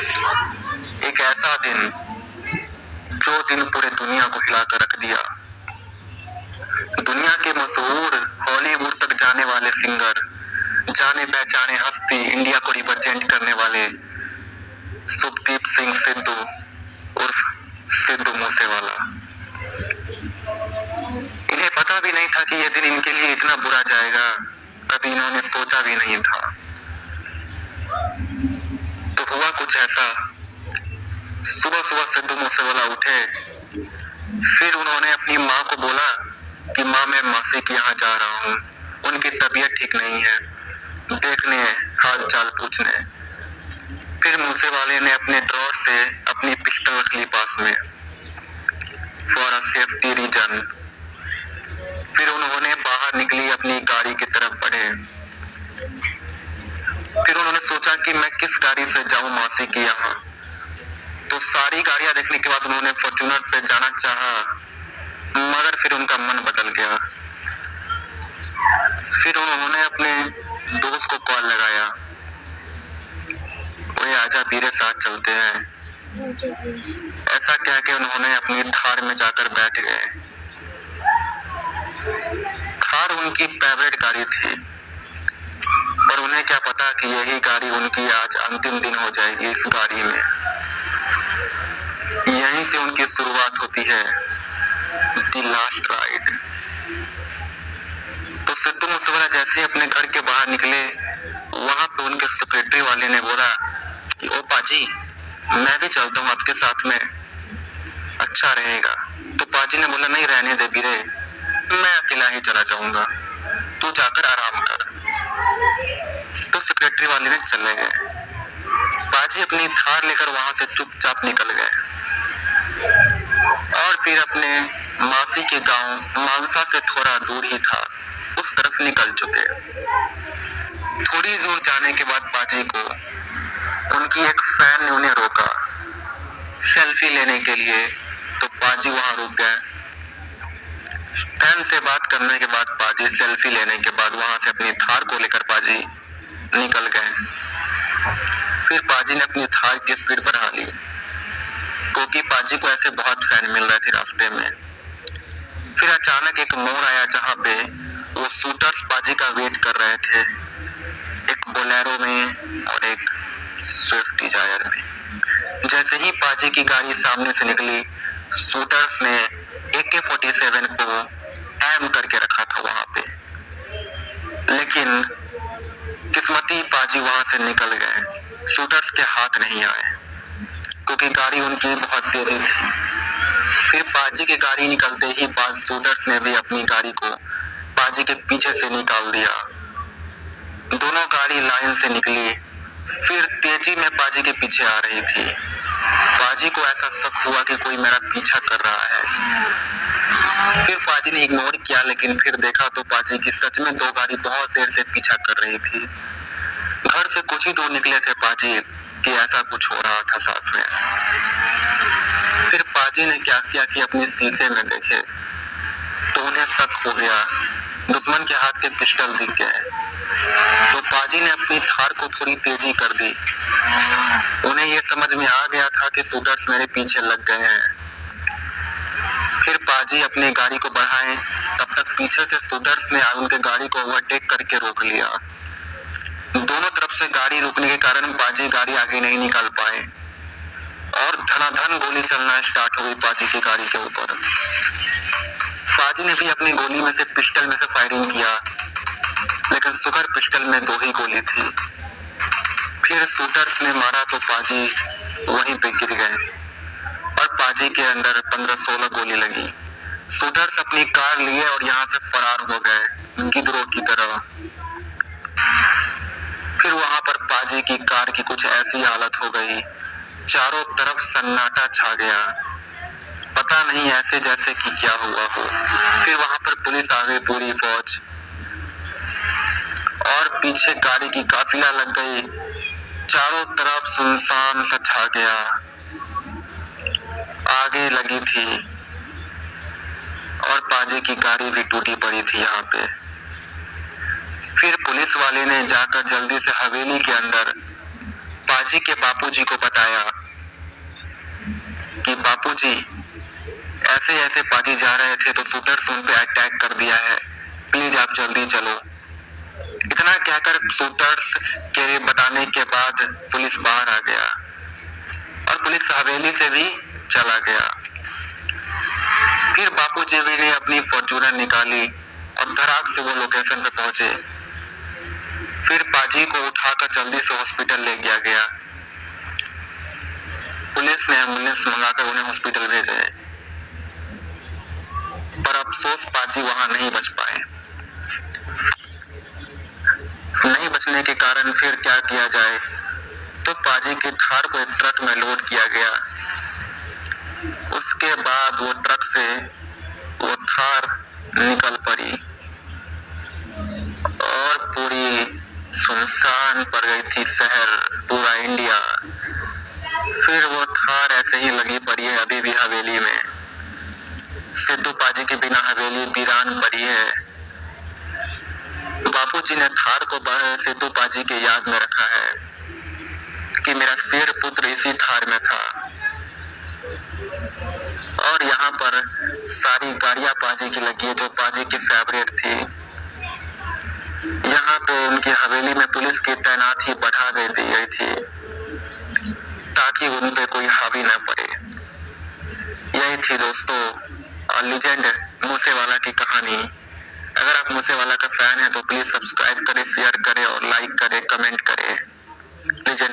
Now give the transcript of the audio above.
एक ऐसा दिन जो दिन पूरे दुनिया को हिलाकर रख दिया। दुनिया के मशहूर हॉलीवुड तक जाने वाले सिंगर, जाने पहचाने हस्ती, इंडिया को रिप्रेजेंट करने वाले शुभदीप सिंह सिद्धू उर्फ सिद्धू मूसेवाला, इन्हें पता भी नहीं था कि यह दिन इनके लिए इतना बुरा जाएगा। कभी इन्होंने सोचा भी नहीं था। तो हुआ कुछ ऐसा, सुबह सुबह सिद्धू मूसेवाला उठे। फिर उन्होंने अपनी माँ को बोला कि माँ, मैं मासी के यहाँ जा रहा हूँ, उनकी तबीयत ठीक नहीं है, देखने, हाल चाल पूछने। फिर मूसेवाले ने अपने ड्रॉर से अपनी पिस्टल रख ली पास में, फॉर अ सेफ्टी रीजन। फिर उन्होंने बाहर निकली, अपनी गाड़ी की तरफ बढ़े। फिर उन्होंने सोचा कि मैं किस गाड़ी से जाऊं मासी के यहाँ। तो सारी गाड़ियां देखने के बाद उन्होंने फॉर्च्यूनर पे जाना चाहा, मगर फिर उनका मन बदल गया। फिर उन्होंने अपने दोस्त को कॉल लगाया, ओए आजा पीरे साथ चलते हैं। ऐसा कह के उन्होंने अपनी थार में जाकर बैठ गए। थार उनकी फेवरेट गाड़ी थी, पर उन्हें क्या पता कि यही गाड़ी उनकी आज अंतिम दिन हो जाएगी। इस गाड़ी में यहीं से उनकी शुरुआत होती है, द लास्ट राइड। तो सिद्धू मूसेवाला जैसे ही अपने घर के बाहर निकले, वहां पे उनके सेक्रेटरी वाले ने बोला कि ओ पाजी, मैं भी चलता हूँ आपके साथ में, अच्छा रहेगा। तो पाजी ने बोला, नहीं रहने दे बीरे, मैं अकेला ही चला जाऊंगा, तू जाकर आराम कर। तो सेक्रेटरी वाले ने चले गए। पाजी अपनी थार लेकर वहां से चुपचाप निकल गए और फिर अपने मासी के गांव मानसा से थोड़ा दूर ही था, उस तरफ निकल चुके। थोड़ी दूर जाने के बाद पाजी को उनकी एक फैन ने उन्हें रोका सेल्फी लेने के लिए। तो पाजी वहां रुक गए। फैन से बात करने के बाद पाजी सेल्फी लेने के बाद वहां से अपनी थार को लेकर पाजी निकल गए। फिर पाजी ने अपनी थार की स्पीड बढ़ा ली, क्योंकि पाजी को ऐसे बहुत फैन मिल रहे थे रास्ते में। फिर अचानक एक मोड़ आया जहां पे वो शूटर्स पाजी का वेट कर रहे थे, एक बोलेरो में और एक स्विफ्ट डिजायर में। जैसे ही पाजी की गाड़ी सामने से निकली, शूटर्स ने AK-47 को एम करके रखा था वहां पे, लेकिन किस्मती पाजी वहां से निकल गए। शूटर्स के हाथ नहीं आए, क्योंकि गाड़ी उनकी बहुत तेजी थी। फिर पाजी की गाड़ी निकलते ही बाद शूटर्स ने भी अपनी गाड़ी को पाजी के पीछे से निकाल दिया। दोनों गाड़ी लाइन से निकली, फिर तेजी में पाजी के पीछे आ रही थी। पाजी को ऐसा शक हुआ कि कोई मेरा पीछा कर रहा है। फिर पाजी ने इग्नोर किया, लेकिन फिर देखा तो पाजी की सच में दो गाड़ी बहुत देर से पीछा कर रही थी। घर से कुछ ही दूर निकले थे पाजी कि ऐसा कुछ हो रहा था साथ में। फिर पाजी ने क्या किया कि अपने शीशे में देखे तो उन्हें शक हो गया, दुश्मन के हाथ के पिस्टल दिख गए। तो पाजी ने अपनी थार को थोड़ी तेजी कर दी। उन्हें यह समझ में आ गया था कि शूटर्स मेरे पीछे लग गए हैं। फिर पाजी अपनी गाड़ी को बढ़ाए, तब तक पीछे से शूटर्स ने उनके गाड़ी को ओवरटेक करके रोक लिया। दोनों तरफ से गाड़ी रुकने के कारण पाजी गाड़ी आगे नहीं निकाल पाए और धनाधन गोली चलना स्टार्ट हो गई पाजी की गाड़ी के ऊपर। पाजी ने भी अपनी गोली में से पिस्टल में से फायरिंग किया, लेकिन शुगर पिस्टल में दो ही गोली थी। फिर शूटर्स ने मारा तो पाजी वहीं पे गिर गए और पाजी के अंदर 15-16 गोली लगी। शूटर्स अपनी कार लिए और यहाँ से फरार हो गए गिरोह की तरह। फिर वहां पर पाजी की कार की कुछ ऐसी हालत हो गई, चारों तरफ सन्नाटा छा गया, पता नहीं ऐसे जैसे कि क्या हुआ हो। फिर वहां पर पुलिस आ गई, पूरी फौज, और पीछे गाड़ी की काफिला लग गई। चारों तरफ सुनसान सा छा गया, आगे लगी थी और पाजी की गाड़ी भी टूटी पड़ी थी यहाँ पे। फिर पुलिस वाले ने जाकर जल्दी से हवेली के अंदर पाजी के बापूजी को बताया कि बापूजी ऐसे ऐसे पाजी जा रहे थे तो शूटर्स उन पे अटैक कर दिया है, प्लीज आप जल्दी चलो। इतना कहकर शूटर्स के बताने के बाद पुलिस बाहर आ गया और पुलिस हवेली से भी चला गया। फिर बापूजी ने अपनी फॉर्च्यूनर निकाली और धड़ाक से वो लोकेशन पे पहुंचे। फिर पाजी को उठाकर जल्दी से हॉस्पिटल ले गया गया। पुलिस ने एम्बुलेंस मंगाकर उन्हें हॉस्पिटल भेजे, पर अफसोस पाजी वहां नहीं बच पाए। नहीं बचने के कारण फिर क्या किया जाए, तो पाजी की थार को एक ट्रक में लोड किया गया। उसके बाद वो ट्रक से वो थार निकल पड़ी और पूरी सुनसान पड़ गई थी शहर, पूरा इंडिया। फिर वो थार ऐसे ही लगी पड़ी है अभी भी हवेली में। सिद्धू पाजी के बिना हवेली वीरान पड़ी है। बापूजी ने थार को सिद्धू पाजी की याद में रखा है कि मेरा शेर पुत्र इसी थार में था। और यहाँ पर सारी गाड़ियां पाजी की लगी है जो पाजी की फेवरेट थी। यहाँ पे उनकी हवेली में पुलिस की तैनाती बढ़ा दी गई थी ताकि उन पे कोई हावी न पड़े। यही थी दोस्तों लीजेंड मूसेवाला की कहानी। अगर आप मूसेवाला का फैन है तो प्लीज सब्सक्राइब करें, शेयर करें और लाइक करें, कमेंट करें। लीजेंड